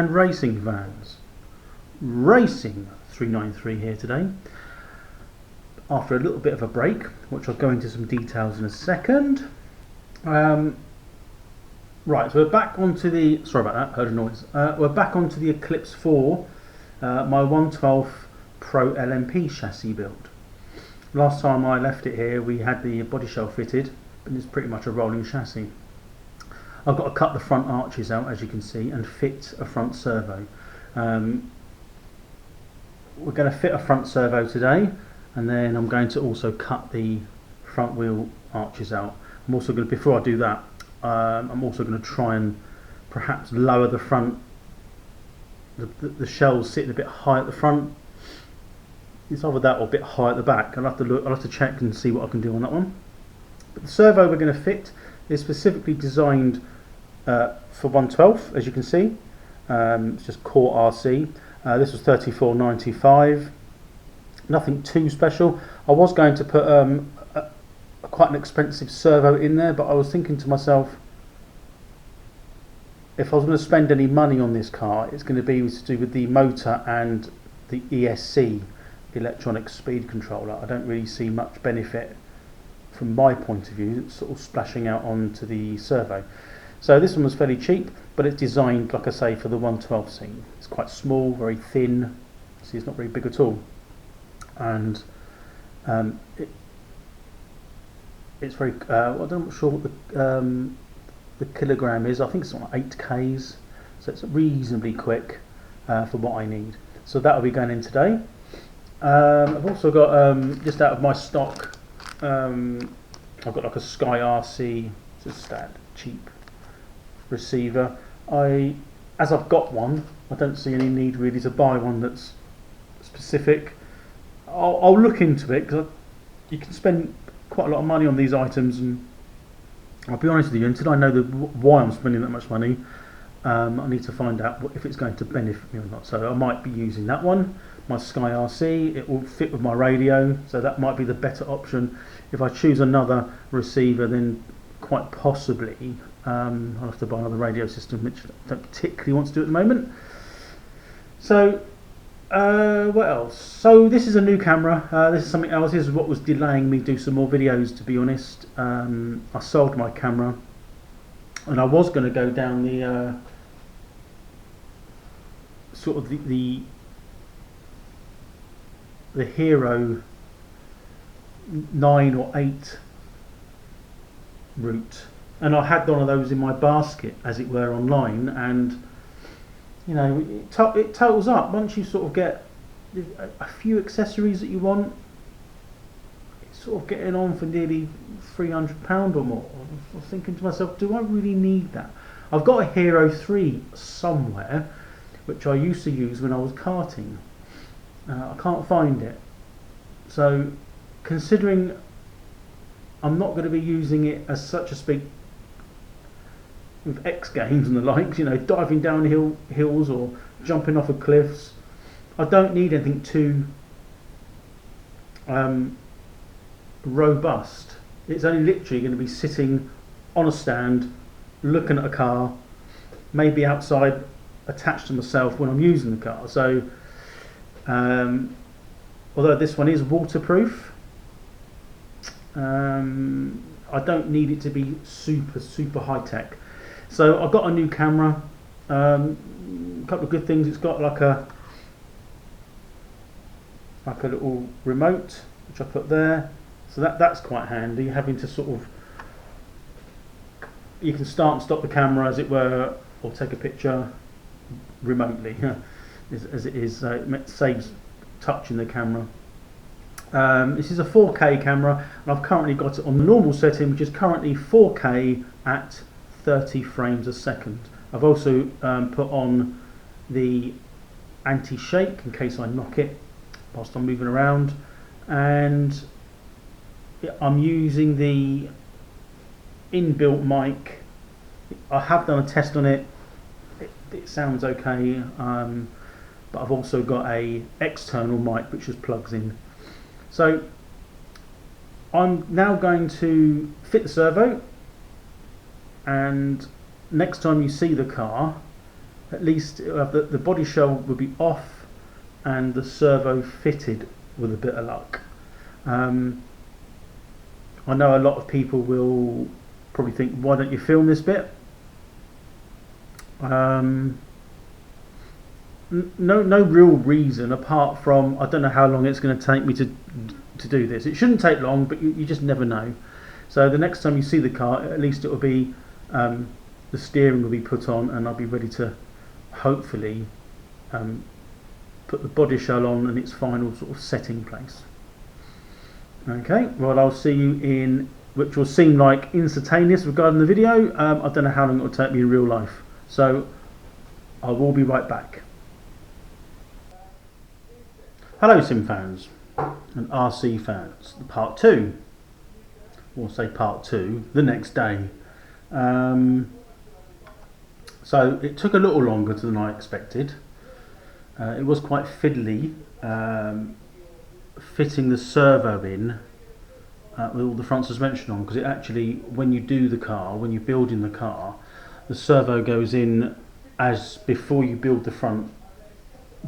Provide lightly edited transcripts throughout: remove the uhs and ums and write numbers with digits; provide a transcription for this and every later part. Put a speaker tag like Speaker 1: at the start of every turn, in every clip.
Speaker 1: and racing vans. Racing 393 here today. After a little bit of a break, which I'll go into some details in a second. Right, so we're back onto the, sorry about that, heard a noise. We're back onto the Eclipse 4, my 112 Pro LMP chassis build. Last time I left it here, we had the body shell fitted, and it's pretty much a rolling chassis. I've got to cut the front arches out, as you can see, and fit a front servo. We're going to fit a front servo today, and then I'm going to also cut the front wheel arches out. I'm also going to, before I do that, I'm also going to try and perhaps lower the front. The shells sitting a bit high at the front. It's either that or a bit high at the back. I'll have to look. I'll have to check and see what I can do on that one. But the servo we're going to fit is specifically designed for 112, as you can see. It's just core RC. This was 34.95. Nothing too special. I was going to put quite an expensive servo in there, but I was thinking to myself, if I was going to spend any money on this car, it's going to be to do with the motor and the ESC, electronic speed controller. I don't really see much benefit from my point of view, sort of splashing out onto the servo. So this one was fairly cheap, but it's designed, like I say, for the 112 scene. It's quite small, very thin. See, it's not very big at all, and it's very. I'm not sure what the kilogram is. I think it's on 8 k's, so it's reasonably quick for what I need. So that will be going in today. I've also got just out of my stock. I've got like a Sky RC, just that cheap receiver. As I've got one, I don't see any need really to buy one that's specific. I'll look into it, because you can spend quite a lot of money on these items, and I'll be honest with you, until I know why I'm spending that much money, I need to find out if it's going to benefit me or not. So I might be using that one, my Sky RC. It will fit with my radio, so that might be the better option. If I choose another receiver, then quite possibly I'll have to buy another radio system, which I don't particularly want to do at the moment. So what else? So this is a new camera. This is something else. This is what was delaying me do some more videos, to be honest. I sold my camera, and I was going to go down the sort of the Hero 9 or 8 route, and I had one of those in my basket, as it were, online, and you know, it totals up once you sort of get a few accessories that you want. It's sort of getting on for nearly £300 or more. I was thinking to myself, do I really need that? I've got a Hero 3 somewhere, which I used to use when I was karting. I can't find it. So, considering I'm not going to be using it as such a speed with X Games and the likes, you know, diving down hills or jumping off of cliffs, I don't need anything too robust. It's only literally going to be sitting on a stand, looking at a car, maybe outside, attached to myself when I'm using the car. So, although this one is waterproof, I don't need it to be super high tech. So I've got a new camera. A couple of good things. It's got like a little remote, which I put there. So that's quite handy. Having to sort of, you can start and stop the camera, as it were, or take a picture remotely, as it is. It saves touching the camera. This is a 4K camera, and I've currently got it on the normal setting, which is currently 4K at 30 frames a second. I've also put on the anti-shake in case I knock it whilst I'm moving around, and I'm using the inbuilt mic. I have done a test on it. It sounds okay, but I've also got a external mic which just plugs in. So I'm now going to fit the servo, and next time you see the car, at least the body shell will be off and the servo fitted with a bit of luck. I know a lot of people will probably think, why don't you film this bit? No real reason apart from I don't know how long it's going to take me to do this. It shouldn't take long, but you just never know. So the next time you see the car, at least it will be the steering will be put on, and I'll be ready to hopefully put the body shell on and its final sort of setting place. Okay, well, I'll see you in, which will seem like instantaneous regarding the video. I don't know how long it will take me in real life, so I will be right back. Hello sim fans and RC fans, part 2, or say part 2, the next day. So it took a little longer than I expected. It was quite fiddly fitting the servo in with all the front suspension on, because it actually, when you do the car, when you're building the car, the servo goes in as before you build the front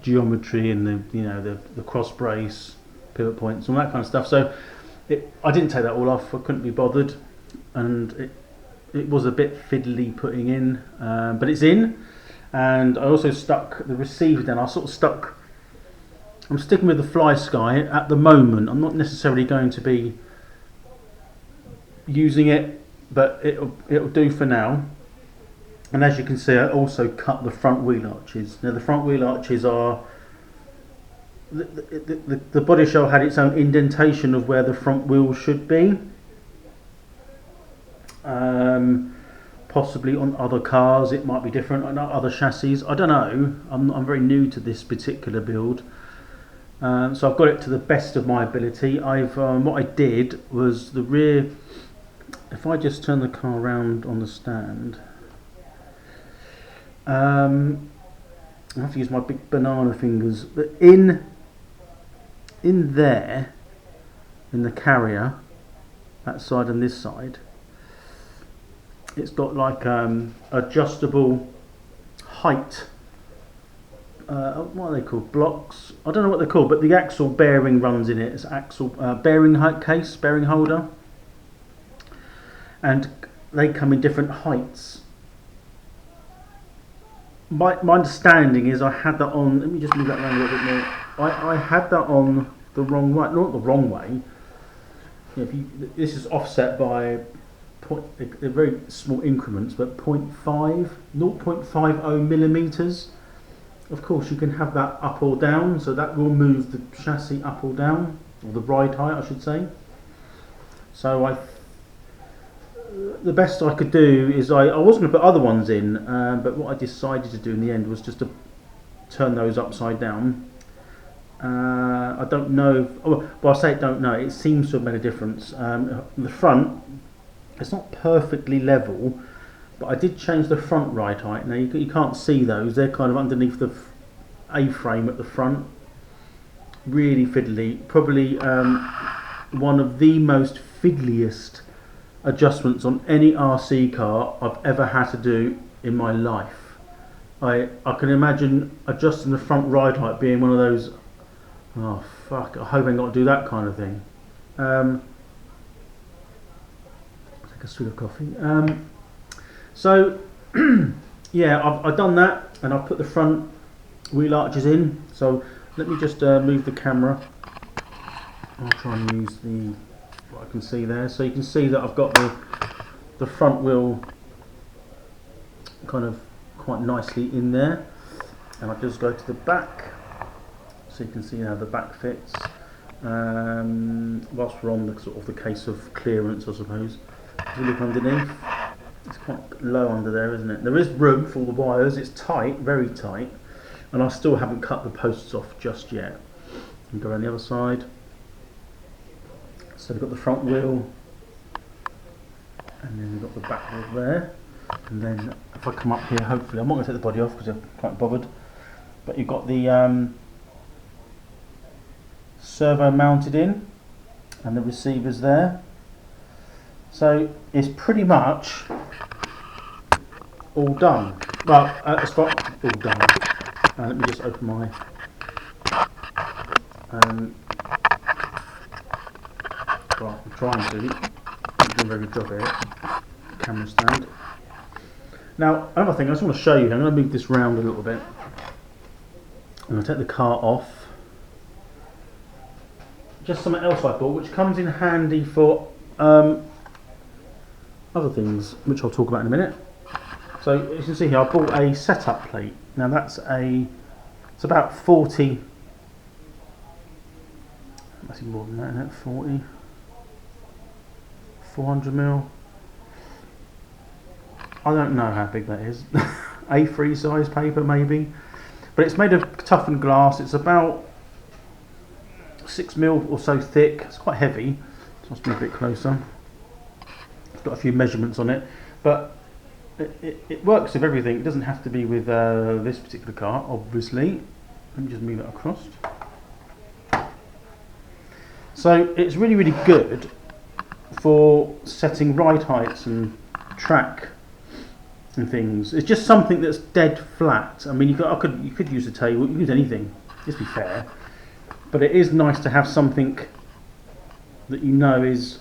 Speaker 1: geometry and the cross brace, pivot points, all that kind of stuff. So I didn't take that all off. I couldn't be bothered, and it was a bit fiddly putting in, but it's in. And I also stuck the receiver down. I'm sticking with the Fly Sky at the moment. I'm not necessarily going to be using it, but it'll do for now. And as you can see, I also cut the front wheel arches. Now the front wheel arches are the body shell had its own indentation of where the front wheel should be. Possibly on other cars it might be different, on other chassis, I don't know. I'm very new to this particular build, so I've got it to the best of my ability. What I did was the rear, if I just turn the car around on the stand, I have to use my big banana fingers, but in there, in the carrier, that side and this side, it's got like adjustable height, what are they called, blocks? I don't know what they're called, but the axle bearing runs in it. It's axle bearing case, bearing holder, and they come in different heights. My understanding is I had that on, let me just move that around a little bit more. I had that on the wrong way, not the wrong way. This is offset by they're very small increments, but 0.50 millimeters. Of course, you can have that up or down, so that will move the chassis up or down, or the ride height, I should say. So the best I could do is I was going to put other ones in, but what I decided to do in the end was just to turn those upside down. I don't know, well I say don't know, it seems to have made a difference. The front, it's not perfectly level, but I did change the front ride height. Now you can't see those, they're kind of underneath the A-frame at the front. Really fiddly, probably one of the most fiddliest adjustments on any RC car I've ever had to do in my life. I can imagine adjusting the front ride height being one of those, oh fuck, I hope I ain't got to do that kind of thing. A swig of coffee. So yeah, I've done that, and I've put the front wheel arches in. So let me just move the camera. I'll try and use what I can see there. So you can see that I've got the front wheel kind of quite nicely in there, and I just go to the back, so you can see how the back fits. Whilst we're on the sort of the case of clearance, I suppose. If you look underneath, it's quite low under there, isn't it? There is room for all the wires. It's tight, very tight, and I still haven't cut the posts off just yet. And go around the other side. So we've got the front wheel, and then we've got the back wheel there. And then if I come up here, hopefully, I'm not going to take the body off because I'm quite bothered. But you've got the servo mounted in, and the receivers there. So it's pretty much all done. Well, as far all done. Let me just open my well, I'm trying to. I'm doing a very good job here. Camera stand. Now, another thing I just want to show you. I'm going to move this round a little bit. I'm going to take the car off. Just something else I bought, which comes in handy for other things, which I'll talk about in a minute. So as you can see here, I bought a setup plate. Now it's about 40. That's more than that, isn't it? 40. 400 mil. I don't know how big that is. A3 size paper maybe, but it's made of toughened glass. It's about 6 mil or so thick. It's quite heavy. So let's be a bit closer. It's got a few measurements on it, but it works with everything. It doesn't have to be with this particular car, obviously. Let me just move it across. So it's really, really good for setting ride heights and track and things. It's just something that's dead flat. I mean, you could use a table, you could use anything. Just be fair, but it is nice to have something that you know is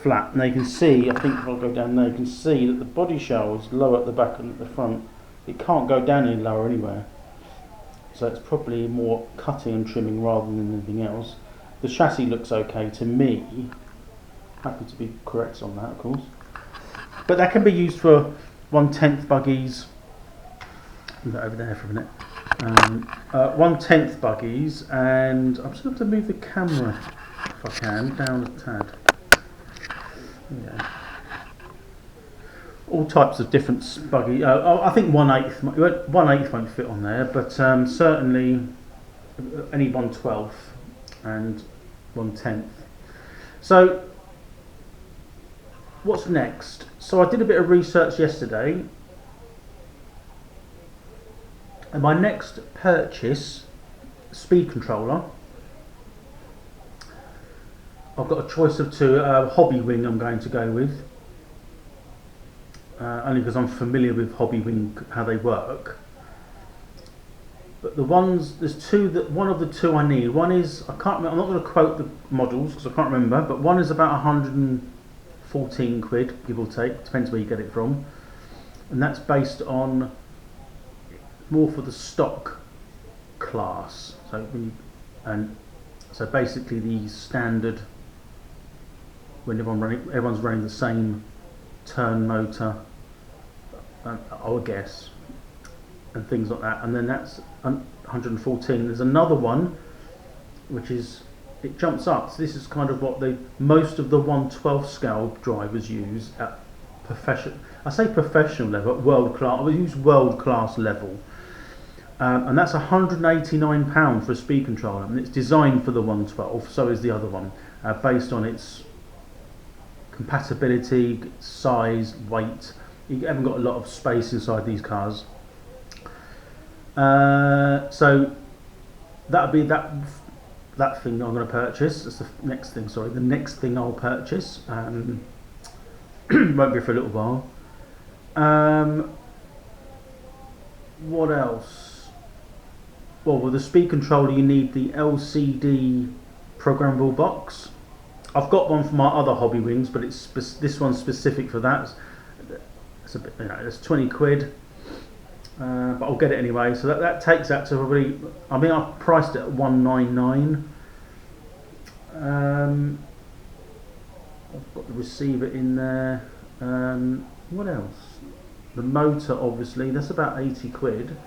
Speaker 1: flat. And you can see, I think if I go down there, you can see that the body shell is lower at the back and at the front. It can't go down any lower anywhere. So it's probably more cutting and trimming rather than anything else. The chassis looks okay to me. Happy to be correct on that, of course. But that can be used for 1/10 buggies. Move that over there for a minute. 1/10 buggies, and I'm just going to move the camera, if I can, down a tad. Yeah. All types of different buggy. I think 1/8 won't fit on there, but certainly any 1/12 and 1/10. So what's next? So I did a bit of research yesterday, and my next purchase, speed controller. I've got a choice of two. Hobby Wing I'm going to go with, only because I'm familiar with Hobby Wing, how they work. But there's two that one of the two I need. One is, I can't remember, I'm not going to quote the models because I can't remember, but one is about 114 quid, give or take, depends where you get it from, and that's based on more for the stock class. So so basically the standard, when everyone's running the same turn motor, I would guess, and things like that. And then that's 114. There's another one which is, it jumps up. So this is kind of what most of the 1/12 scale drivers use at professional level, at world class. I would use world class level, and that's £189 for a speed controller, and it's designed for the 1/12. So is the other one, based on its compatibility, size, weight. You haven't got a lot of space inside these cars. So that would be that thing I'm going to purchase. That's the next thing. Sorry, the next thing I'll purchase. Won't be for a little while. What else? Well, with the speed controller, you need the LCD programmable box. I've got one for my other Hobby Wings, but this one's specific for that. It's a bit, it's 20 quid. But I'll get it anyway. So that takes that to probably, I mean, I've priced it at 199. I've got the receiver in there. What else? The motor, obviously, that's about 80 quid.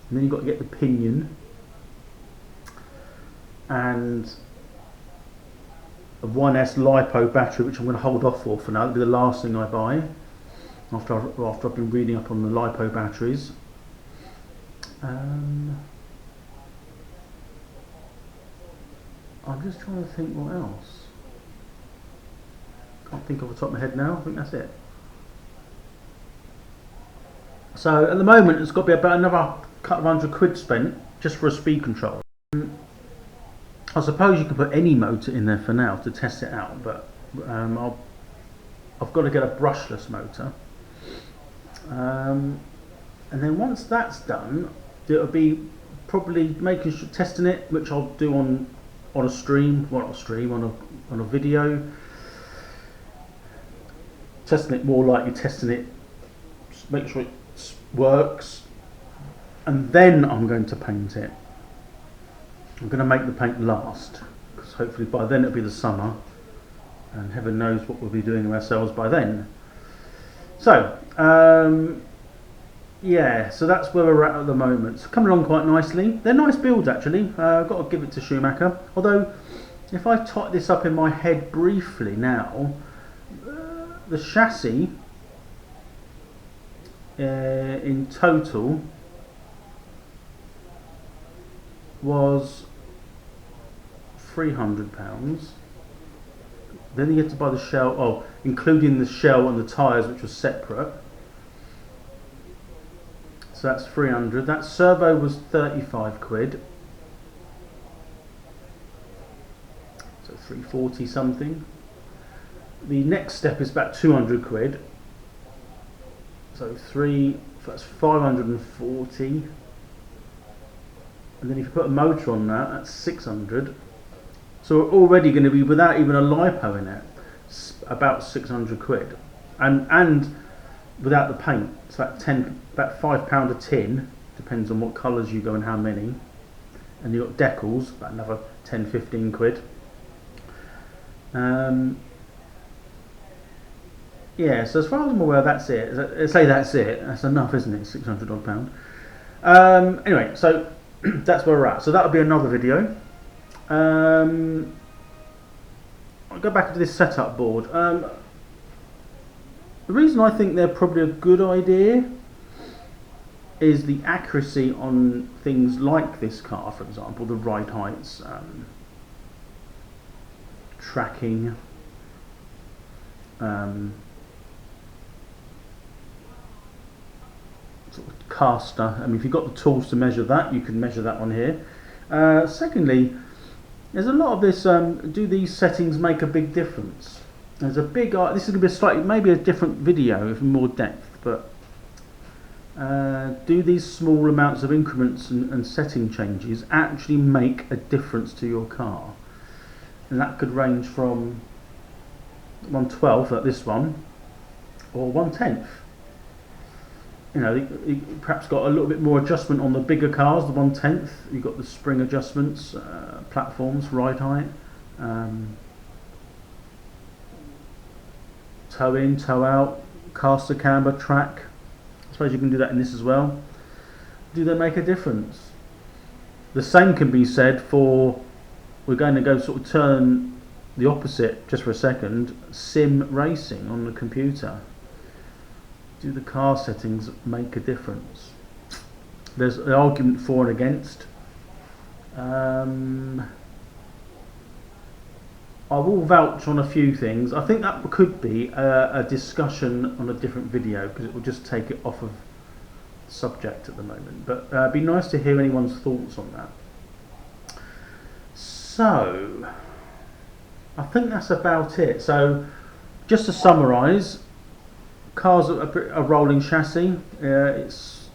Speaker 1: And then you've got to get the pinion and a 1S LiPo battery, which I'm going to hold off for now. That'll be the last thing I buy after I've been reading up on the LiPo batteries. I'm just trying to think what else. Can't think off the top of my head now. I think that's it. So at the moment it's got to be about another couple of £100 spent just for a speed control. I suppose you could put any motor in there for now to test it out, but I've got to get a brushless motor. And then once that's done, it'll be probably testing it, which I'll do on a stream, well not a stream, on a video. Testing it more like you're testing it, make sure it works, and then I'm going to paint it. I'm going to make the paint last, because hopefully by then it'll be the summer, and heaven knows what we'll be doing ourselves by then. So, yeah, so that's where we're at the moment. It's coming along quite nicely. They're nice builds actually. I've got to give it to Schumacher. Although, if I tot this up in my head briefly now, the chassis in total was £300. Then you had to buy the shell, including the shell and the tyres, which was separate. So that's 300. That servo was 35 quid. So 340 something. The next step is about 200 quid. So that's 540. And then if you put a motor on that, that's 600. So we're already going to be, without even a lipo in it, about 600 quid. And without the paint, it's about £5 a tin, depends on what colours you go and how many. And you've got decals, about another 10-15 quid. Yeah, so as far as I'm aware, that's it. Let's say that's it. That's enough, isn't it? £600 odd pound. Anyway, so that's where we're at. So that'll be another video. I'll go back to this setup board. The reason I think they're probably a good idea is the accuracy on things like this car, for example, the ride heights, tracking, sort of caster. I mean, if you've got the tools to measure that, you can measure that on here. Secondly, there's a lot of this, do these settings make a big difference? There's a big, this is going to be maybe a different video with more depth, but do these small amounts of increments and setting changes actually make a difference to your car? And that could range from 1/12 like this one, or 1/10. You know, you perhaps got a little bit more adjustment on the bigger cars, the 1/10. You've got the spring adjustments, platforms, ride height, toe in, toe out, caster camber, track. I suppose you can do that in this as well. Do they make a difference? The same can be said for, we're going to go sort of turn the opposite just for a second, sim racing on the computer. Do the car settings make a difference? There's an argument for and against. I will vouch on a few things. I think that could be a discussion on a different video, because it will just take it off of the subject at the moment. But it'd be nice to hear anyone's thoughts on that. So, I think that's about it. So, just to summarise, car's a rolling chassis. The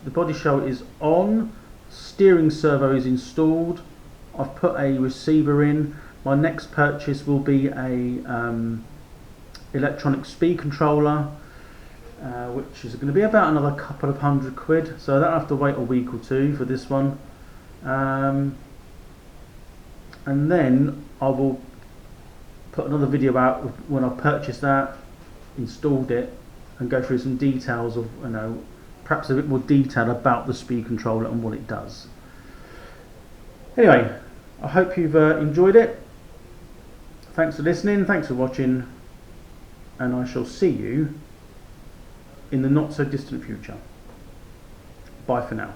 Speaker 1: body shell is on, steering servo is installed. I've put a receiver in. My next purchase will be a electronic speed controller, which is going to be about another couple of £100. So I don't have to wait a week or two for this one. And then I will put another video out when I've purchased that, installed it, and go through some details of, perhaps a bit more detail about the speed controller and what it does. Anyway, I hope you've enjoyed it. Thanks for listening, thanks for watching, and I shall see you in the not so distant future. Bye for now.